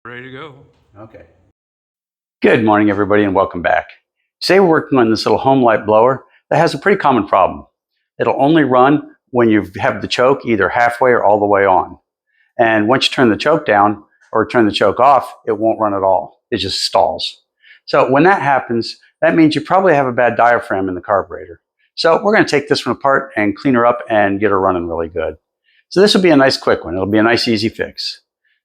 Ready to go. Okay. Good morning, everybody, and welcome back. Today we're working on this little Homelite blower that has a pretty common problem. It'll only run when you have the choke either halfway or all the way on. And once you turn the choke down or turn the choke off, it won't run at all. It just stalls. So when that happens, that means you probably have a bad diaphragm in the carburetor. So we're going to take this one apart and clean her up and get her running really good. So this will be a nice quick one. It'll be a nice easy fix.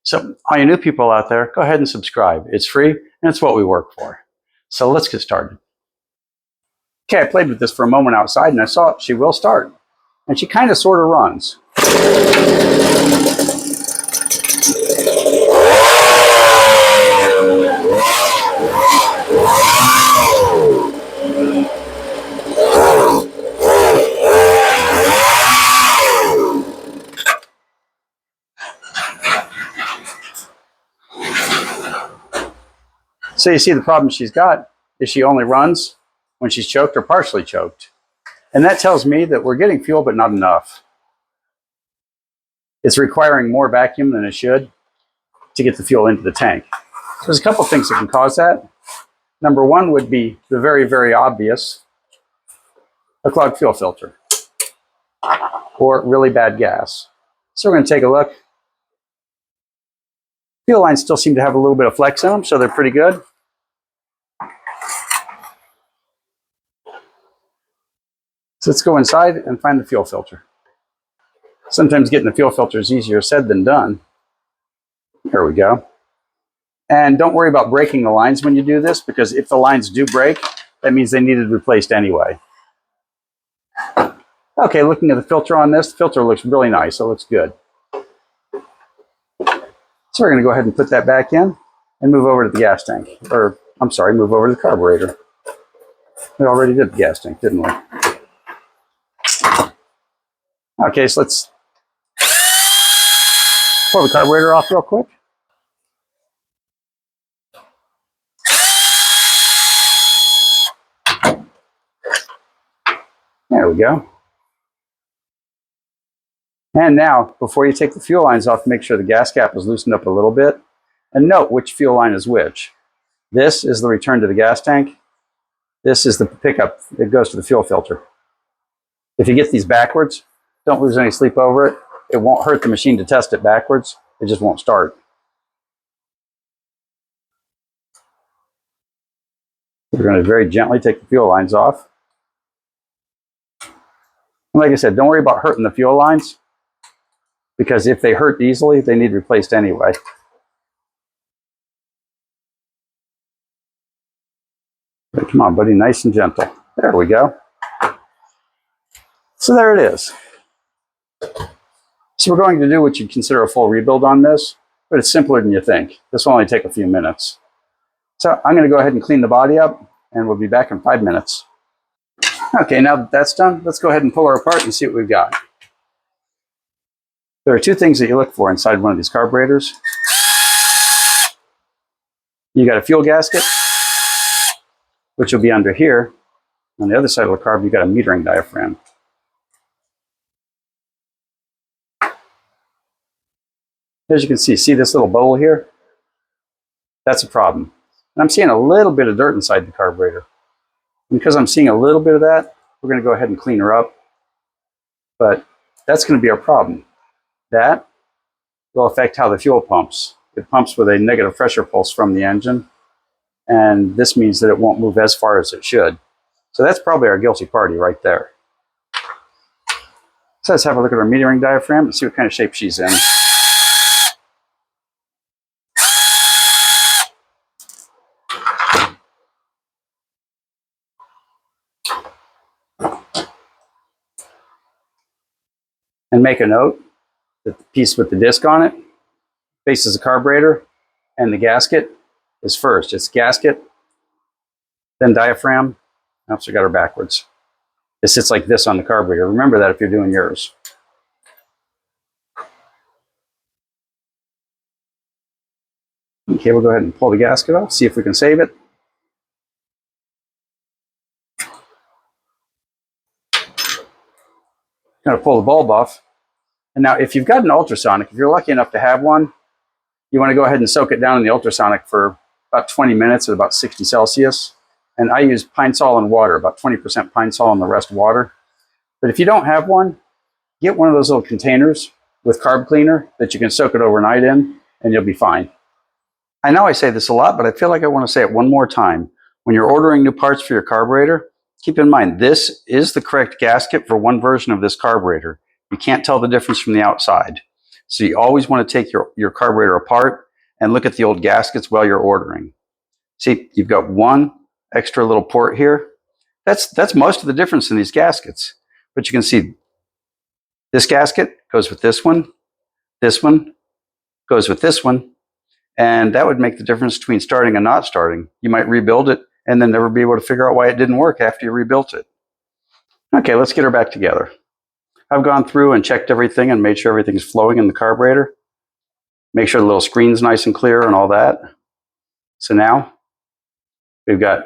So all you new people out there, go ahead and subscribe. It's free and it's what we work for. So let's get started. Okay, I played with this for a moment outside and I saw she will start. And she kind of sort of runs. So you see the problem she's got is she only runs when she's choked or partially choked. And that tells me that we're getting fuel, but not enough. It's requiring more vacuum than it should to get the fuel into the tank. So there's a couple things that can cause that. Number one would be the very, very obvious, a clogged fuel filter or really bad gas. So we're going to take a look. Fuel lines still seem to have a little bit of flex in them, so they're pretty good. So let's go inside and find the fuel filter. Sometimes getting the fuel filter is easier said than done. Here we go. And don't worry about breaking the lines when you do this, because if the lines do break, that means they needed replaced anyway. Okay, looking at the filter on this, the filter looks really nice, so it looks good. So we're going to go ahead and put that back in and move over to the gas tank. Or, I'm sorry, move over to the carburetor. We already did the gas tank, didn't we? Okay, so let's pull the carburetor off real quick. There we go. And now, before you take the fuel lines off, make sure the gas cap is loosened up a little bit. And note which fuel line is which. This is the return to the gas tank. This is the pickup that goes to the fuel filter. If you get these backwards, don't lose any sleep over it. It won't hurt the machine to test it backwards. It just won't start. We're going to very gently take the fuel lines off. And like I said, don't worry about hurting the fuel lines, because if they hurt easily, they need replaced anyway. But come on, buddy, nice and gentle. There we go. So there it is. So we're going to do what you'd consider a full rebuild on this, but it's simpler than you think. This will only take a few minutes. So I'm going to go ahead and clean the body up, and we'll be back in 5 minutes. Okay, now that that's done, let's go ahead and pull her apart and see what we've got. There are two things that you look for inside one of these carburetors. You got a fuel gasket, which will be under here. On the other side of the carb, you got a metering diaphragm. As you can see this little bowl here? That's a problem. And I'm seeing a little bit of dirt inside the carburetor. And because I'm seeing a little bit of that, we're going to go ahead and clean her up. But that's going to be our problem. That will affect how the fuel pumps. It pumps with a negative pressure pulse from the engine. And this means that it won't move as far as it should. So that's probably our guilty party right there. So let's have a look at our metering diaphragm and see what kind of shape she's in. And make a note that the piece with the disc on it faces the carburetor, and the gasket is first. It's gasket, then diaphragm. Oops, I got her backwards. It sits like this on the carburetor. Remember that if you're doing yours. Okay, we'll go ahead and pull the gasket off, see if we can save it. Going to pull the bulb off. And now if you've got an ultrasonic, if you're lucky enough to have one, you want to go ahead and soak it down in the ultrasonic for about 20 minutes at about 60 Celsius. And I use pine sol and water, about 20% pine sol and the rest water. But if you don't have one, get one of those little containers with carb cleaner that you can soak it overnight in, and you'll be fine. I know I say this a lot, but I feel like I want to say it one more time. When you're ordering new parts for your carburetor, keep in mind this is the correct gasket for one version of this carburetor. You can't tell the difference from the outside. So you always want to take your carburetor apart and look at the old gaskets while you're ordering. See, you've got one extra little port here. That's most of the difference in these gaskets. But you can see this gasket goes with this one goes with this one, and that would make the difference between starting and not starting. You might rebuild it and then never be able to figure out why it didn't work after you rebuilt it. Okay, let's get her back together. I've gone through and checked everything and made sure everything's flowing in the carburetor. Make sure the little screen's nice and clear and all that. So now we've got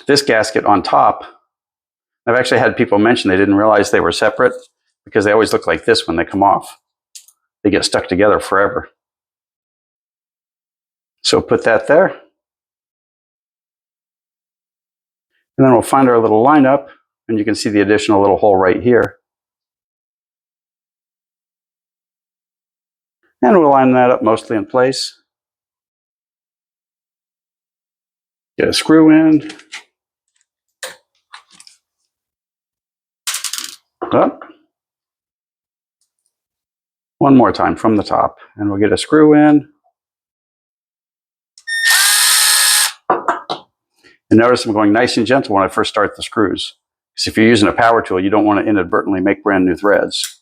this gasket on top. I've actually had people mention they didn't realize they were separate because they always look like this when they come off. They get stuck together forever. So put that there. And then we'll find our little lineup, and you can see the additional little hole right here. And we'll line that up mostly in place. Get a screw in. Up. One more time from the top, and we'll get a screw in. And notice I'm going nice and gentle when I first start the screws. Because if you're using a power tool, you don't want to inadvertently make brand new threads.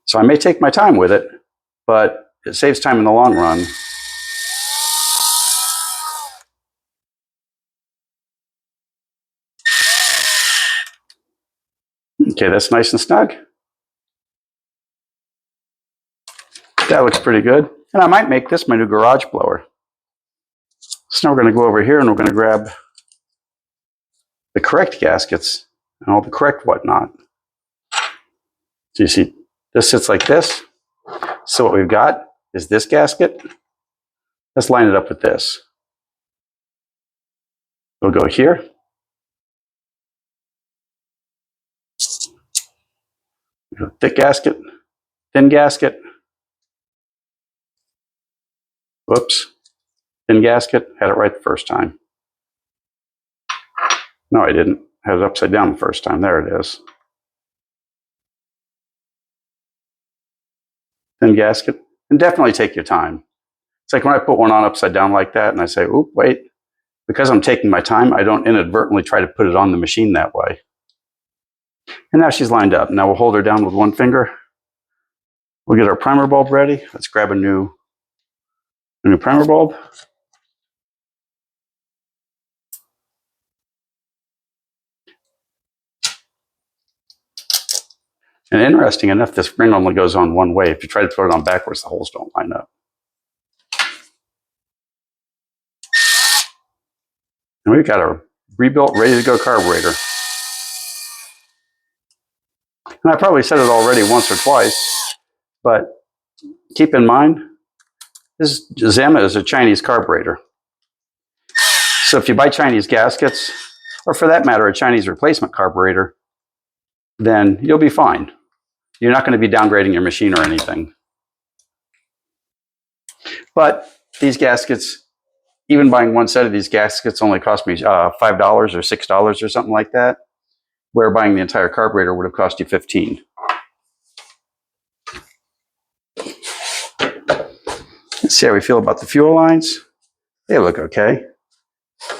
So I may take my time with it, but it saves time in the long run. Okay, that's nice and snug. That looks pretty good. And I might make this my new garage blower. So now we're going to go over here and we're going to grab the correct gaskets and all the correct whatnot. So you see, this sits like this. So what we've got is this gasket. Let's line it up with this. We'll go here. Thick gasket, thin gasket. Whoops. Thin gasket, had it right the first time. No, I didn't. I had it upside down the first time. There it is. Thin gasket. And definitely take your time. It's like when I put one on upside down like that and I say, oop, wait. Because I'm taking my time, I don't inadvertently try to put it on the machine that way. And now she's lined up. Now we'll hold her down with one finger. We'll get our primer bulb ready. Let's grab a new primer bulb. And interesting enough, this ring only goes on one way. If you try to put it on backwards, the holes don't line up. And we've got a rebuilt, ready to go carburetor. And I probably said it already once or twice, but keep in mind, this Zema is a Chinese carburetor. So if you buy Chinese gaskets, or for that matter, a Chinese replacement carburetor, then you'll be fine. You're not going to be downgrading your machine or anything. But these gaskets, even buying one set of these gaskets only cost me $5 or $6 or something like that, where buying the entire carburetor would have cost you $15. Let's see how we feel about the fuel lines. They look okay.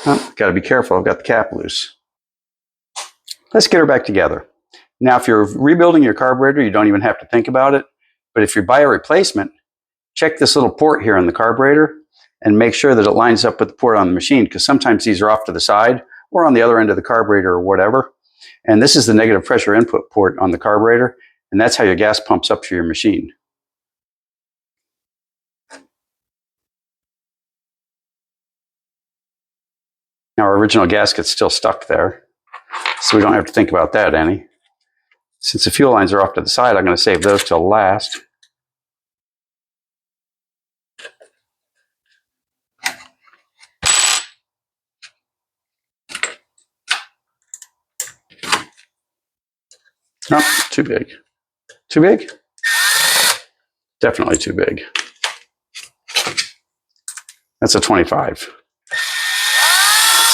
Oh, got to be careful, I've got the cap loose. Let's get her back together. Now, if you're rebuilding your carburetor, you don't even have to think about it. But if you buy a replacement, check this little port here in the carburetor and make sure that it lines up with the port on the machine, because sometimes these are off to the side or on the other end of the carburetor or whatever. And this is the negative pressure input port on the carburetor, and that's how your gas pumps up for your machine. Now, our original gasket's still stuck there, so we don't have to think about that any. Since the fuel lines are off to the side, I'm going to save those till last. No, too big. Too big? Definitely too big. That's a 25.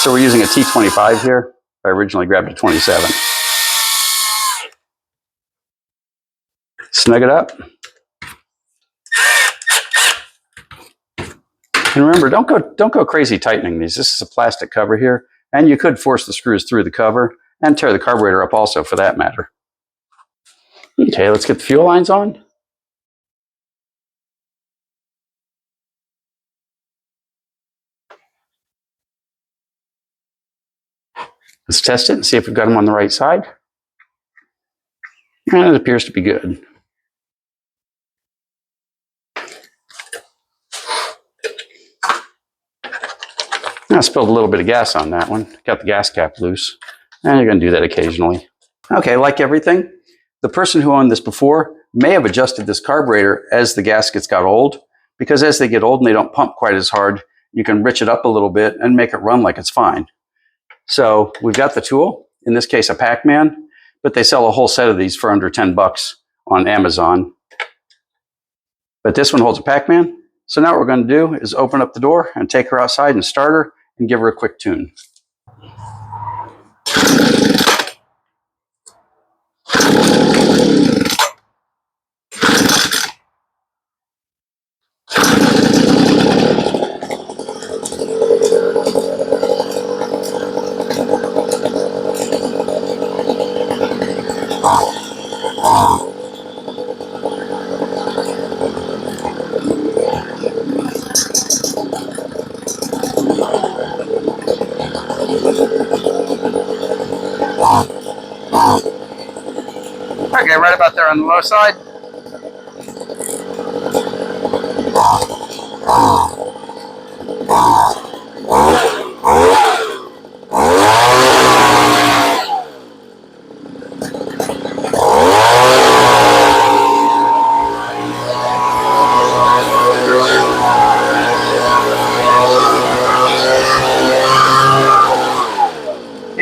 So we're using a T25 here. I originally grabbed a 27. Snug it up. And remember, don't go crazy tightening these. This is a plastic cover here, and you could force the screws through the cover and tear the carburetor up also, for that matter. Okay, let's get the fuel lines on. Let's test it and see if we've got them on the right side. And it appears to be good. I spilled a little bit of gas on that one. Got the gas cap loose. And you're going to do that occasionally. Okay, like everything, the person who owned this before may have adjusted this carburetor as the gaskets got old, because as they get old and they don't pump quite as hard, you can rich it up a little bit and make it run like it's fine. So we've got the tool, in this case a Pac-Man, but they sell a whole set of these for under 10 bucks on Amazon. But this one holds a Pac-Man. So now what we're going to do is open up the door and take her outside and start her and give her a quick tune. Okay, right about there on the low side.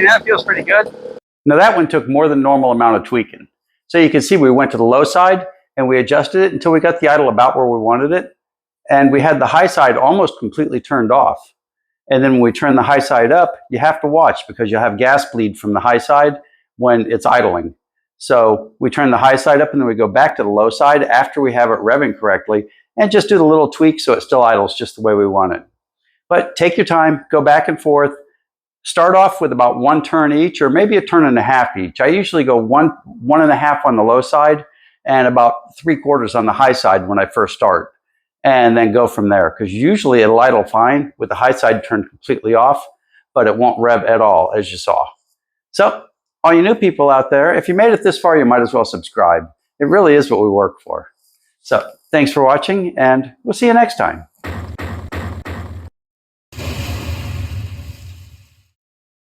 That feels pretty good. Now that one took more than normal amount of tweaking. So you can see we went to the low side and we adjusted it until we got the idle about where we wanted it. And we had the high side almost completely turned off. And then when we turn the high side up, you have to watch, because you'll have gas bleed from the high side when it's idling. So we turn the high side up and then we go back to the low side after we have it revving correctly and just do the little tweak so it still idles just the way we want it. But take your time, go back and forth. Start off with about 1 turn each, or maybe a turn and a half each. I usually go one and a half on the low side and about 3/4 on the high side when I first start, and then go from there, because usually it'll idle fine with the high side turned completely off, but it won't rev at all, as you saw. So all you new people out there, if you made it this far, you might as well subscribe. It really is what we work for. So thanks for watching, and we'll see you next time.